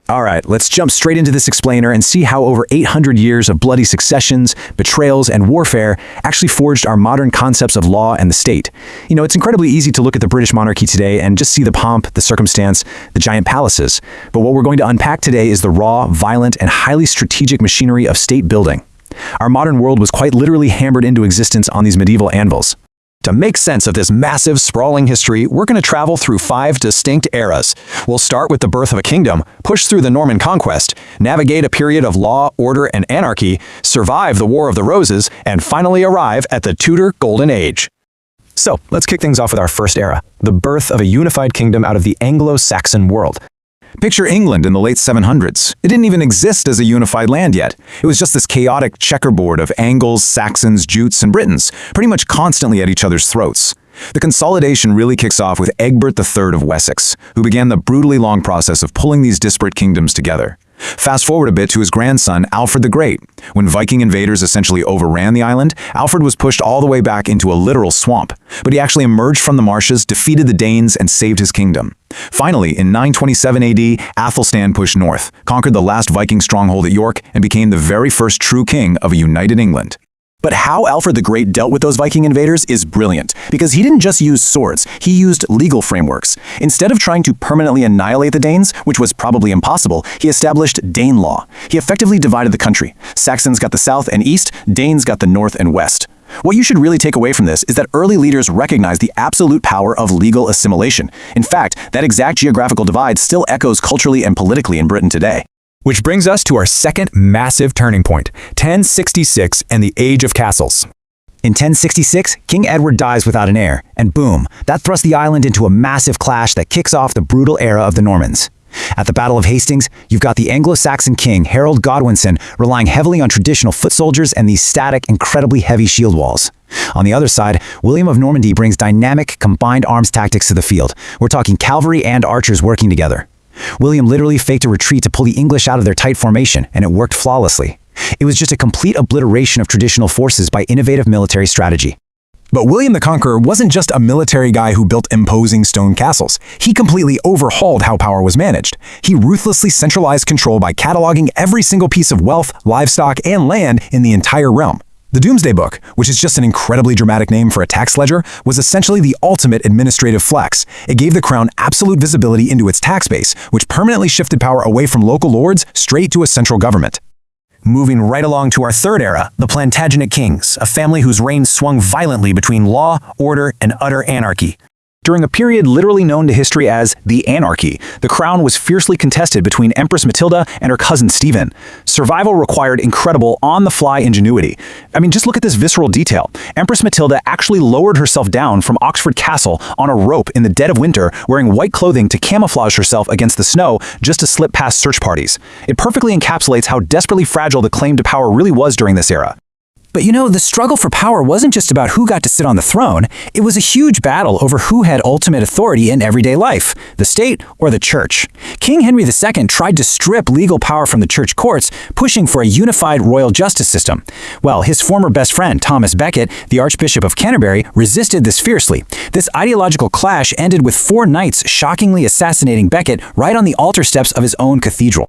Alright, let's jump straight into this explainer and see how over 800 years of bloody successions, betrayals, and warfare actually forged our modern concepts of law and the state. You know, it's incredibly easy to look at the British monarchy today and just see the pomp, the circumstance, the giant palaces. But what we're going to unpack today is the raw, violent, and highly strategic machinery of state building. Our modern world was quite literally hammered into existence on these medieval anvils. To make sense of this massive, sprawling history, we're going to travel through 5 distinct eras. We'll start with the birth of a kingdom, push through the Norman Conquest, navigate a period of law, order, and anarchy, survive the War of the Roses, and finally arrive at the Tudor Golden Age. So, let's kick things off with our first era, the birth of a unified kingdom out of the Anglo-Saxon world. Picture England in the late 700s. It didn't even exist as a unified land yet. It was just this chaotic checkerboard of Angles, Saxons, Jutes, and Britons, pretty much constantly at each other's throats. The consolidation really kicks off with Egbert III of Wessex, who began the brutally long process of pulling these disparate kingdoms together. Fast forward a bit to his grandson, Alfred the Great. When Viking invaders essentially overran the island, Alfred was pushed all the way back into a literal swamp. But he actually emerged from the marshes, defeated the Danes, and saved his kingdom. Finally, in 927 AD, Athelstan pushed north, conquered the last Viking stronghold at York, and became the very first true king of a united England. But how Alfred the Great dealt with those Viking invaders is brilliant, because he didn't just use swords, he used legal frameworks. Instead of trying to permanently annihilate the Danes, which was probably impossible, he established Dane law. He effectively divided the country. Saxons got the south and east, Danes got the north and west. What you should really take away from this is that early leaders recognized the absolute power of legal assimilation. In fact, that exact geographical divide still echoes culturally and politically in Britain today. Which brings us to our second massive turning point, 1066 and the Age of Castles. In 1066, King Edward dies without an heir, and boom, that thrusts the island into a massive clash that kicks off the brutal era of the Normans. At the Battle of Hastings, you've got the Anglo-Saxon king, Harold Godwinson, relying heavily on traditional foot soldiers and these static, incredibly heavy shield walls. On the other side, William of Normandy brings dynamic, combined arms tactics to the field. We're talking cavalry and archers working together. William literally faked a retreat to pull the English out of their tight formation, and it worked flawlessly. It was just a complete obliteration of traditional forces by innovative military strategy. But William the Conqueror wasn't just a military guy who built imposing stone castles. He completely overhauled how power was managed. He ruthlessly centralized control by cataloging every single piece of wealth, livestock, and land in the entire realm. The Domesday Book, which is just an incredibly dramatic name for a tax ledger, was essentially the ultimate administrative flex. It gave the crown absolute visibility into its tax base, which permanently shifted power away from local lords straight to a central government. Moving right along to our third era, the Plantagenet kings, a family whose reign swung violently between law, order, and utter anarchy. During a period literally known to history as the Anarchy, the crown was fiercely contested between Empress Matilda and her cousin Stephen. Survival required incredible on-the-fly ingenuity. I mean, just look at this visceral detail. Empress Matilda actually lowered herself down from Oxford Castle on a rope in the dead of winter, wearing white clothing to camouflage herself against the snow just to slip past search parties. It perfectly encapsulates how desperately fragile the claim to power really was during this era. But you know, the struggle for power wasn't just about who got to sit on the throne. It was a huge battle over who had ultimate authority in everyday life, the state or the church. King Henry II tried to strip legal power from the church courts, pushing for a unified royal justice system. Well, his former best friend, Thomas Becket, the Archbishop of Canterbury, resisted this fiercely. This ideological clash ended with 4 knights shockingly assassinating Becket right on the altar steps of his own cathedral.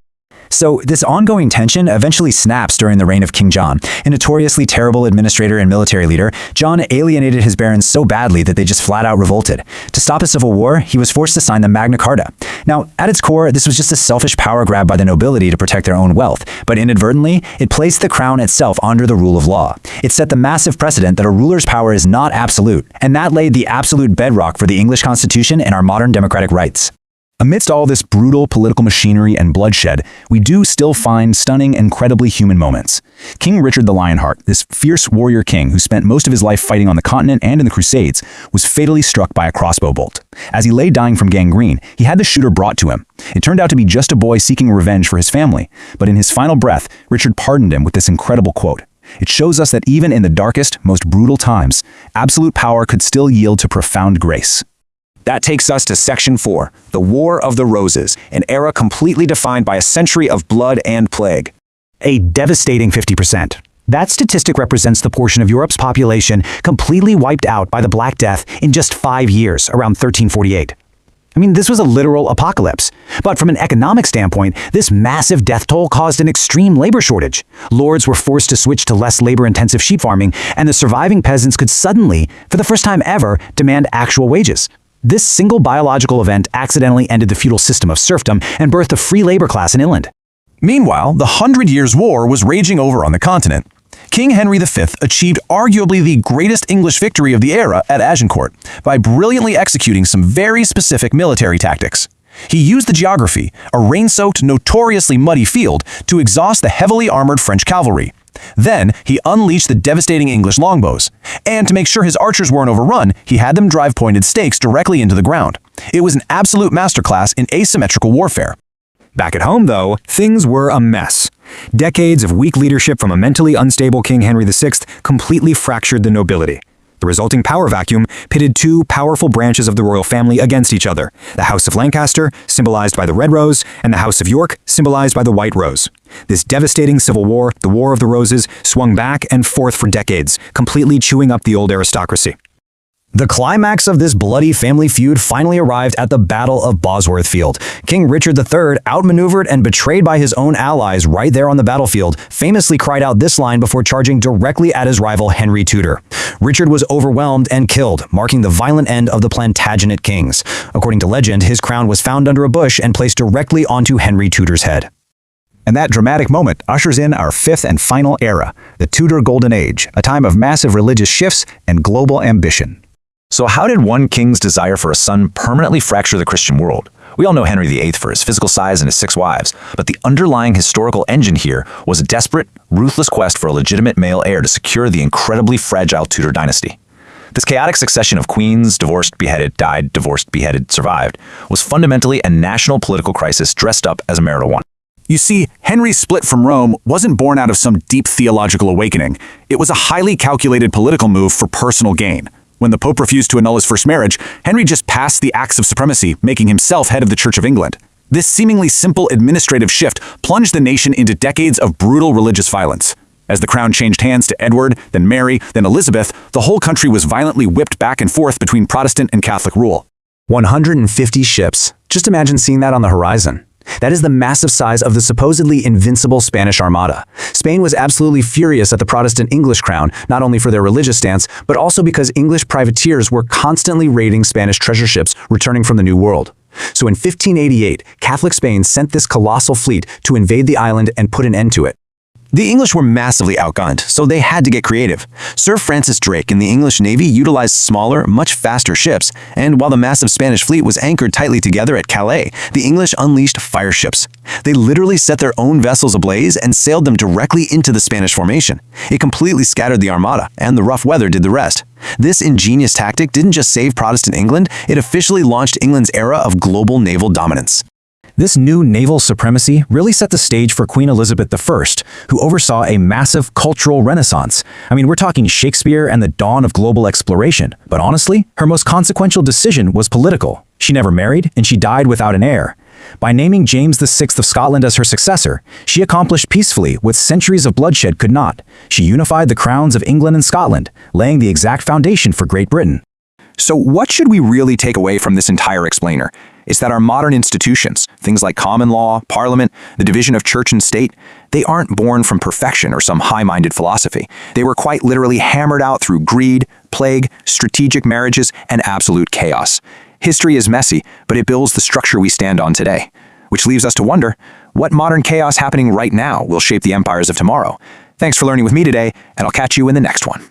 So this ongoing tension eventually snaps during the reign of King John. A notoriously terrible administrator and military leader, John alienated his barons so badly that they just flat out revolted. To stop a civil war, he was forced to sign the Magna Carta. Now, at its core, this was just a selfish power grab by the nobility to protect their own wealth, but inadvertently, it placed the crown itself under the rule of law. It set the massive precedent that a ruler's power is not absolute, and that laid the absolute bedrock for the English Constitution and our modern democratic rights. Amidst all this brutal political machinery and bloodshed, we do still find stunning, incredibly human moments. King Richard the Lionheart, this fierce warrior king who spent most of his life fighting on the continent and in the Crusades, was fatally struck by a crossbow bolt. As he lay dying from gangrene, he had the shooter brought to him. It turned out to be just a boy seeking revenge for his family, but in his final breath, Richard pardoned him with this incredible quote. It shows us that even in the darkest, most brutal times, absolute power could still yield to profound grace. That takes us to Section 4, the War of the Roses, an era completely defined by a century of blood and plague. A devastating 50%. That statistic represents the portion of Europe's population completely wiped out by the Black Death in just 5 years, around 1348. This was a literal apocalypse. But from an economic standpoint, this massive death toll caused an extreme labor shortage. Lords were forced to switch to less labor-intensive sheep farming, and the surviving peasants could suddenly, for the first time ever, demand actual wages. This single biological event accidentally ended the feudal system of serfdom and birthed a free labor class in England. Meanwhile, the 100 Years' War was raging over on the continent. King Henry V achieved arguably the greatest English victory of the era at Agincourt by brilliantly executing some very specific military tactics. He used the geography, a rain-soaked, notoriously muddy field, to exhaust the heavily armored French cavalry. Then, he unleashed the devastating English longbows. And to make sure his archers weren't overrun, he had them drive pointed stakes directly into the ground. It was an absolute masterclass in asymmetrical warfare. Back at home, though, things were a mess. Decades of weak leadership from a mentally unstable King Henry VI completely fractured the nobility. The resulting power vacuum pitted two powerful branches of the royal family against each other, the House of Lancaster, symbolized by the red rose, and the House of York, symbolized by the white rose. This devastating civil war, the War of the Roses, swung back and forth for decades, completely chewing up the old aristocracy. The climax of this bloody family feud finally arrived at the Battle of Bosworth Field. King Richard III, outmaneuvered and betrayed by his own allies right there on the battlefield, famously cried out this line before charging directly at his rival Henry Tudor. Richard was overwhelmed and killed, marking the violent end of the Plantagenet kings. According to legend, his crown was found under a bush and placed directly onto Henry Tudor's head. And that dramatic moment ushers in our fifth and final era, the Tudor Golden Age, a time of massive religious shifts and global ambition. So how did one king's desire for a son permanently fracture the Christian world? We all know Henry VIII for his physical size and his 6 wives, but the underlying historical engine here was a desperate, ruthless quest for a legitimate male heir to secure the incredibly fragile Tudor dynasty. This chaotic succession of queens, divorced, beheaded, died, divorced, beheaded, survived, was fundamentally a national political crisis dressed up as a marital one. You see, Henry's split from Rome wasn't born out of some deep theological awakening. It was a highly calculated political move for personal gain. When the Pope refused to annul his first marriage, Henry just passed the Acts of Supremacy, making himself head of the Church of England. This seemingly simple administrative shift plunged the nation into decades of brutal religious violence. As the crown changed hands to Edward, then Mary, then Elizabeth, the whole country was violently whipped back and forth between Protestant and Catholic rule. 150 ships. Just imagine seeing that on the horizon. That is the massive size of the supposedly invincible Spanish Armada. Spain was absolutely furious at the Protestant English crown, not only for their religious stance, but also because English privateers were constantly raiding Spanish treasure ships returning from the New World. So in 1588, Catholic Spain sent this colossal fleet to invade the island and put an end to it. The English were massively outgunned, so they had to get creative. Sir Francis Drake and the English Navy utilized smaller, much faster ships, and while the massive Spanish fleet was anchored tightly together at Calais, the English unleashed fire ships. They literally set their own vessels ablaze and sailed them directly into the Spanish formation. It completely scattered the Armada, and the rough weather did the rest. This ingenious tactic didn't just save Protestant England, it officially launched England's era of global naval dominance. This new naval supremacy really set the stage for Queen Elizabeth I, who oversaw a massive cultural renaissance. We're talking Shakespeare and the dawn of global exploration, but honestly, her most consequential decision was political. She never married, and she died without an heir. By naming James VI of Scotland as her successor, she accomplished peacefully what centuries of bloodshed could not. She unified the crowns of England and Scotland, laying the exact foundation for Great Britain. So what should we really take away from this entire explainer? It's that our modern institutions, things like common law, parliament, the division of church and state, they aren't born from perfection or some high-minded philosophy. They were quite literally hammered out through greed, plague, strategic marriages, and absolute chaos. History is messy, but it builds the structure we stand on today. Which leaves us to wonder, what modern chaos happening right now will shape the empires of tomorrow? Thanks for learning with me today, and I'll catch you in the next one.